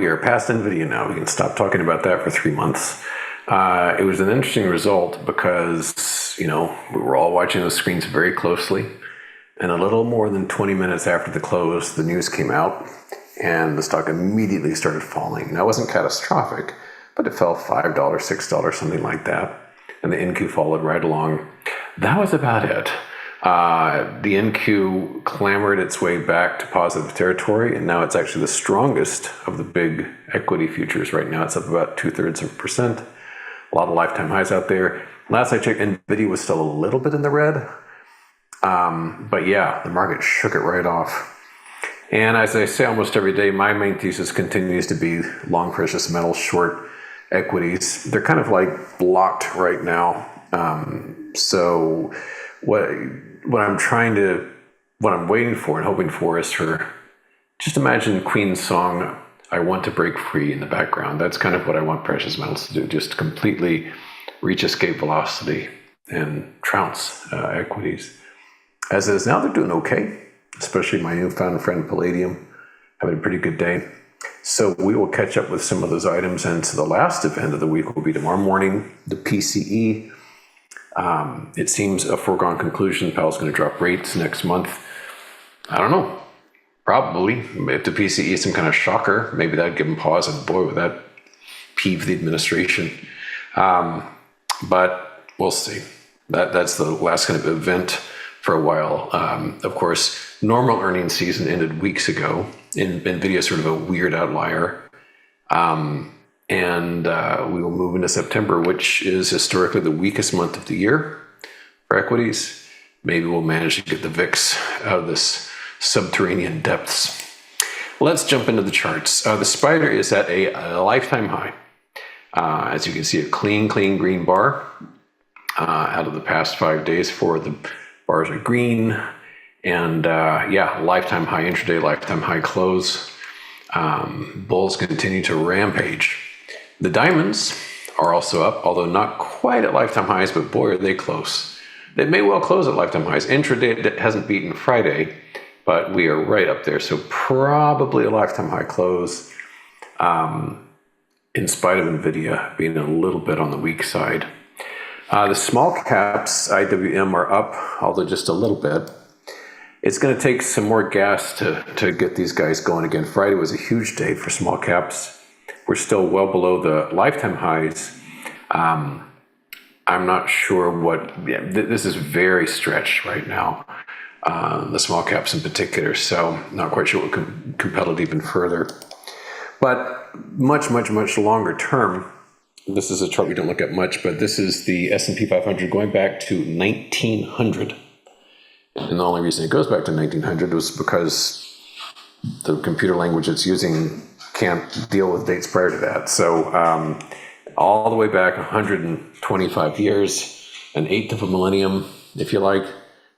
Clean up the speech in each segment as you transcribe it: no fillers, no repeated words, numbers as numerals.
we are past NVIDIA now. We can stop talking about that for 3 months. It was an interesting result because, we were all watching those screens very closely. And a little more than 20 minutes after the close, the news came out and the stock immediately started falling. Now, it wasn't catastrophic, but it fell $5, $6, something like that. And the NQ followed right along. That was about it. The NQ clamored its way back to positive territory, and now it's actually the strongest of the big equity futures right now. It's up about 0.2%. A lot of lifetime highs out there. Last I checked, NVIDIA was still a little bit in the red. But yeah, the market shook it right off. And as I say almost every day, my main thesis continues to be long precious metals, short equities. They're kind of like blocked right now. So what I'm waiting for and hoping for is just imagine Queen's song, I Want to Break Free in the background. That's kind of what I want precious metals to do, just completely reach escape velocity and trounce equities. As is now, they're doing okay, especially my newfound friend Palladium, having a pretty good day. So we will catch up with some of those items. And so the last event of the week will be tomorrow morning, the PCE. It seems a foregone conclusion. Powell's going to drop rates next month. I don't know. Probably. If the PCE is some kind of shocker, maybe that'd give them pause. And boy, would that peeve the administration. But we'll see. That's the last kind of event for a while. Of course, normal earnings season ended weeks ago. NVIDIA is sort of a weird outlier. And we will move into September, which is historically the weakest month of the year for equities. Maybe we'll manage to get the VIX out of this subterranean depths. Let's jump into the charts. The spider is at a lifetime high. As you can see, a clean green bar out of the past 5 days. 4 of the bars are green. And lifetime high intraday, lifetime high close. Bulls continue to rampage. The diamonds are also up, although not quite at lifetime highs, but boy, are they close. They may well close at lifetime highs. Intraday hasn't beaten Friday, but we are right up there. So probably a lifetime high close, in spite of NVIDIA being a little bit on the weak side. The small caps, IWM, are up, although just a little bit. It's going to take some more gas to get these guys going again. Friday was a huge day for small caps. We're still well below the lifetime highs. I'm not sure this is very stretched right now, the small caps in particular, so not quite sure what could compel it even further. But much longer term, this is a chart we don't look at much, but this is the S&P 500 going back to 1900. And the only reason it goes back to 1900 was because the computer language it's using can't deal with dates prior to that. So all the way back 125 years, an eighth of a millennium, if you like.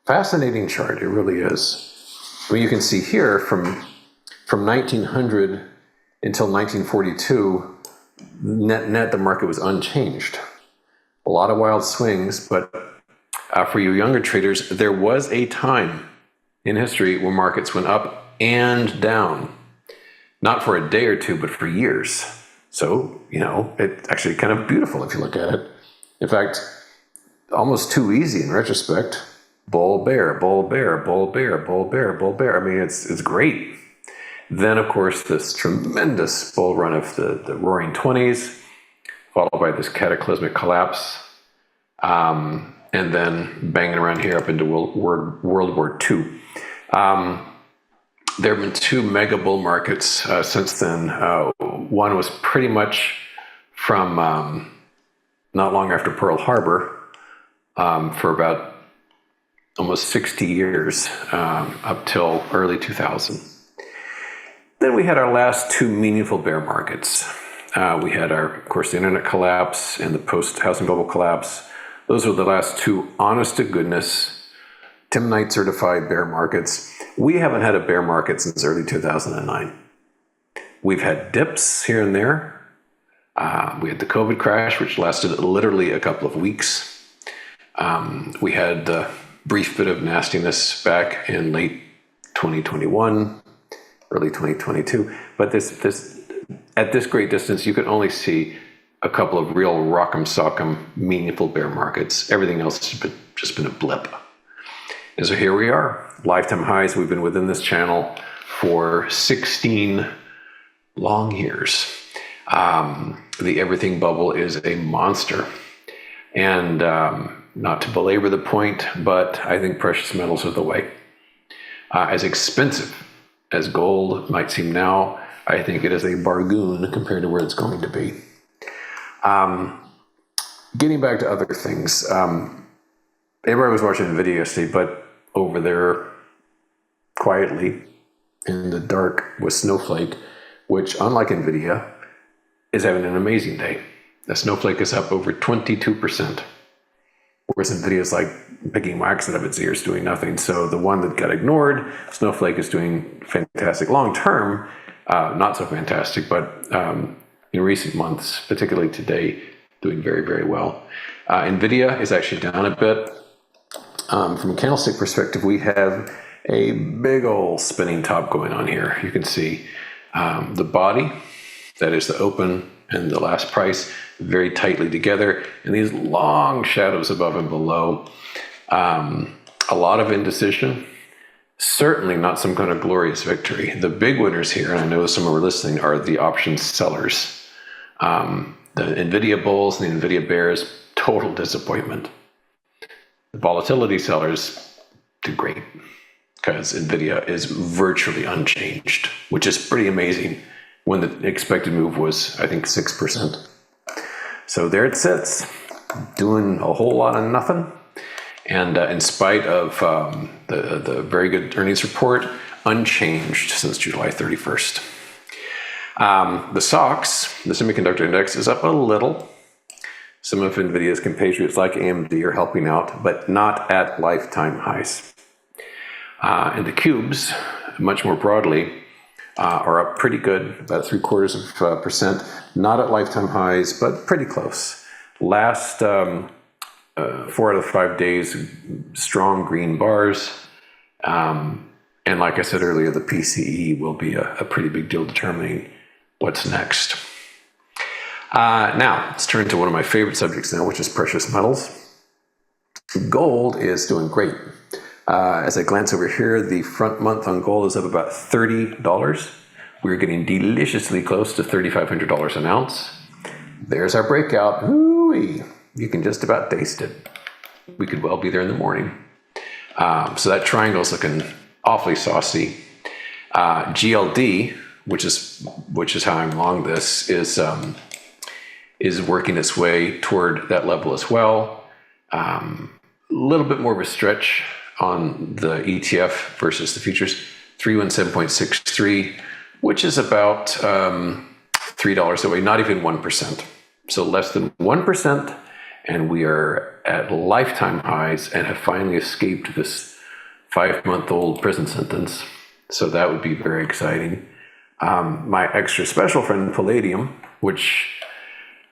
Fascinating chart, it really is. Well, you can see here from 1900 until 1942, net the market was unchanged. A lot of wild swings, but for you younger traders, there was a time in history where markets went up and down. Not for a day or two, but for years. So, it's actually kind of beautiful if you look at it. In fact, almost too easy in retrospect. Bull, bear, bull, bear, bull, bear, bull, bear, bull, bear. I mean, it's great. Then, of course, this tremendous bull run of the roaring 20s, followed by this cataclysmic collapse. And then banging around here up into World War II. There have been 2 mega bull markets since then. One was pretty much from not long after Pearl Harbor for about almost 60 years up till early 2000. Then we had our last 2 meaningful bear markets. We had of course, the internet collapse and the post-housing bubble collapse. Those were the last 2 honest-to-goodness, Tim Knight certified bear markets. We haven't had a bear market since early 2009. We've had dips here and there. We had the COVID crash, which lasted literally a couple of weeks. We had the brief bit of nastiness back in late 2021, early 2022. But this at this great distance, you can only see a couple of real rock'em sock'em meaningful bear markets. Everything else has just been a blip. And so here we are, lifetime highs. We've been within this channel for 16 long years. The everything bubble is a monster. And not to belabor the point, but I think precious metals are the way. As expensive as gold might seem now, I think it is a bargain compared to where it's going to be. Getting back to other things, everybody was watching the video yesterday, but over there quietly in the dark was Snowflake, which, unlike NVIDIA, is having an amazing day. The Snowflake is up over 22%, whereas NVIDIA is like picking wax out of its ears, doing nothing. So the one that got ignored, Snowflake, is doing fantastic. Long term, not so fantastic, but in recent months, particularly today, doing very, very well. NVIDIA is actually down a bit. From a candlestick perspective, we have a big old spinning top going on here. You can see the body, that is the open and the last price, very tightly together, and these long shadows above and below. A lot of indecision, certainly not some kind of glorious victory. The big winners here, and I know some are listening, are the options sellers. The NVIDIA bulls and the NVIDIA bears, total disappointment. The volatility sellers did great because NVIDIA is virtually unchanged, which is pretty amazing when the expected move was, I think, 6%. So there it sits, doing a whole lot of nothing. And in spite of the very good earnings report, unchanged since July 31st. The SOX, the semiconductor index, is up a little. Some of NVIDIA's compatriots like AMD are helping out, but not at lifetime highs. And the cubes, much more broadly, are up pretty good, about 0.75%. Not at lifetime highs, but pretty close. Last 4 out of 5 days, strong green bars. And like I said earlier, the PCE will be a pretty big deal determining what's next. Now, let's turn to one of my favorite subjects now, which is precious metals. Gold is doing great. As I glance over here, the front month on gold is up about $30. We're getting deliciously close to $3,500 an ounce. There's our breakout. Ooh-wee. You can just about taste it. We could well be there in the morning. So that triangle is looking awfully saucy. GLD, which is how I'm long this, is working its way toward that level as well. A little bit more of a stretch on the ETF versus the futures, 317.63, which is about $3 away, not even 1%. So less than 1%, and we are at lifetime highs and have finally escaped this 5-month-old prison sentence. So that would be very exciting. My extra special friend, palladium, which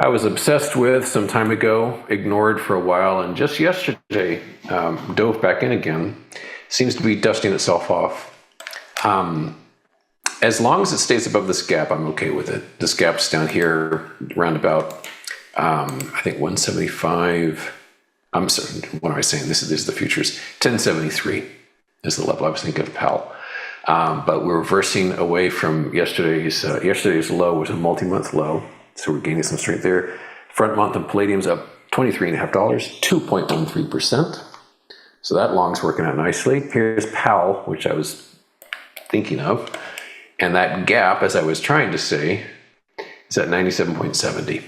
I was obsessed with some time ago, ignored for a while, and just yesterday dove back in again. Seems to be dusting itself off. As long as it stays above this gap, I'm okay with it. This gap's down here around about, I think 175. I'm sorry, what am I saying? This is the futures. 1073 is the level I was thinking of, PAL. But we're reversing away from yesterday's low was a multi-month low. So we're gaining some strength there. Front month of palladium's up $23.50, 2.13%. So that long's working out nicely. Here's PAL, which I was thinking of. And that gap, as I was trying to say, is at 97.70.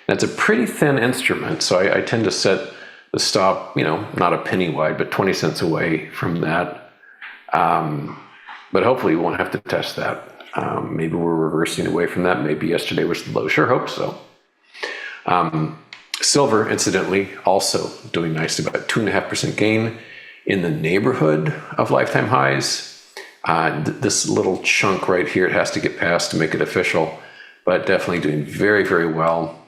That's a pretty thin instrument, so I tend to set the stop, not a penny wide, but 20 cents away from that. But hopefully we won't have to test that. Maybe we're reversing away from that. Maybe yesterday was the low. Sure hope so. Silver, incidentally, also doing nicely, about 2.5% gain in the neighborhood of lifetime highs. This little chunk right here, it has to get past to make it official, but definitely doing very, very well,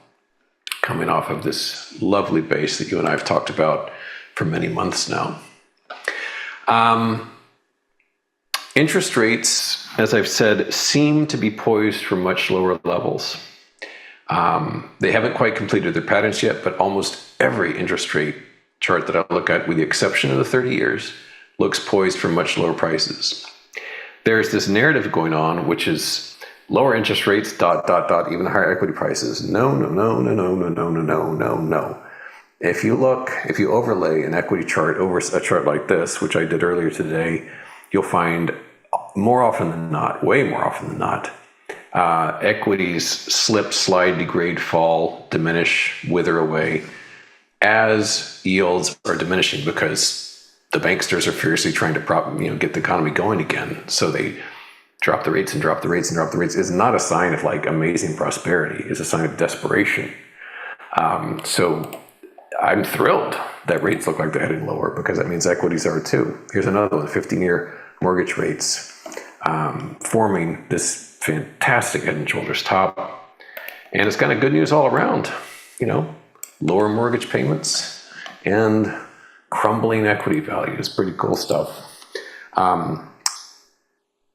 coming off of this lovely base that you and I have talked about for many months now. Interest rates, as I've said, seem to be poised for much lower levels. They haven't quite completed their patterns yet, but almost every interest rate chart that I look at, with the exception of the 30 years, looks poised for much lower prices. There's this narrative going on, which is lower interest rates, even higher equity prices. No. If you overlay an equity chart over a chart like this, which I did earlier today, you'll find more often than not, way more often than not, equities slip, slide, degrade, fall, diminish, wither away as yields are diminishing, because the banksters are furiously trying to get the economy going again. So they drop the rates and drop the rates and drop the rates. Is not a sign of like amazing prosperity. It's a sign of desperation. So I'm thrilled that rates look like they're heading lower, because that means equities are too. Here's another one: 15-year mortgage rates forming this fantastic head and shoulders top, and it's kind of good news all around. Lower mortgage payments and crumbling equity values. Pretty cool stuff.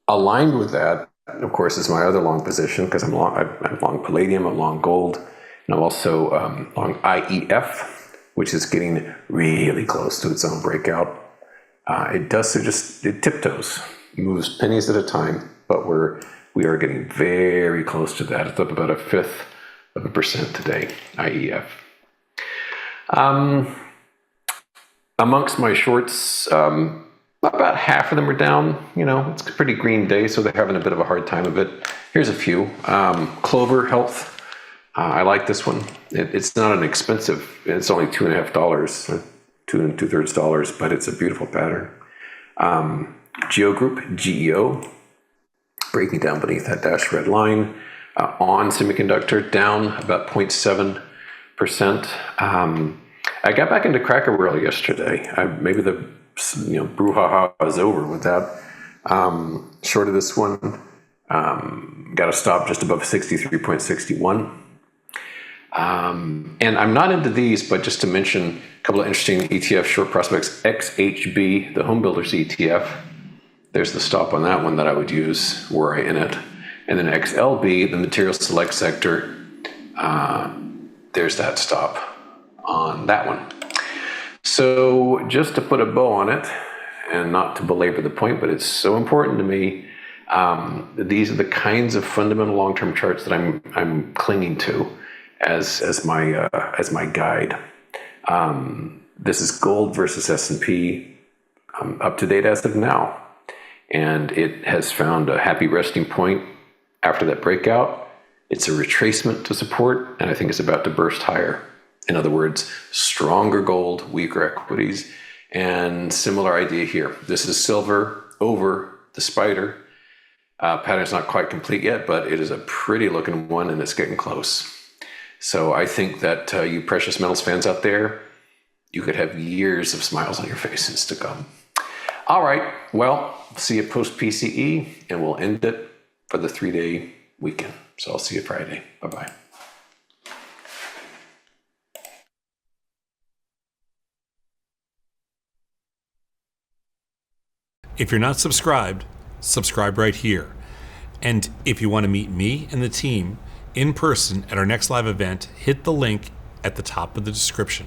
Aligned with that, of course, is my other long position, because I'm long palladium, I'm long gold, and I'm also long IEF, which is getting really close to its own breakout. It tiptoes, moves pennies at a time, but we are getting very close to that. It's up about 0.1% today, IEF. Amongst my shorts, about half of them are down. It's a pretty green day, so they're having a bit of a hard time of it. Here's a few. Clover Health. I like this one. It's not an expensive. It's only $2.50, $2 2/3, but it's a beautiful pattern. Geo Group, GEO, breaking down beneath that dashed red line. On Semiconductor, down about 0.7%. I got back into Cracker Barrel yesterday. Maybe the brouhaha is over with that. Short of this one, got a stop just above 63.61. And I'm not into these, but just to mention a couple of interesting ETF short prospects. XHB, the home builders ETF. There's the stop on that one that I would use were I in it. And then XLB, the material select sector. There's that stop on that one. So just to put a bow on it, and not to belabor the point, but it's so important to me, these are the kinds of fundamental long-term charts that I'm clinging to as my guide. This is gold versus S&P, up to date as of now, and it has found a happy resting point after that breakout. It's a retracement to support, and I think it's about to burst higher. In other words, stronger gold, weaker equities, and similar idea here. This is silver over the spider. Pattern's not quite complete yet, but it is a pretty looking one, and it's getting close. So I think that you precious metals fans out there, you could have years of smiles on your faces to come. All right, well, see you post PCE, and we'll end it for the 3-day weekend. So I'll see you Friday. Bye-bye. If you're not subscribed, subscribe right here. And if you want to meet me and the team in person at our next live event, hit the link at the top of the description.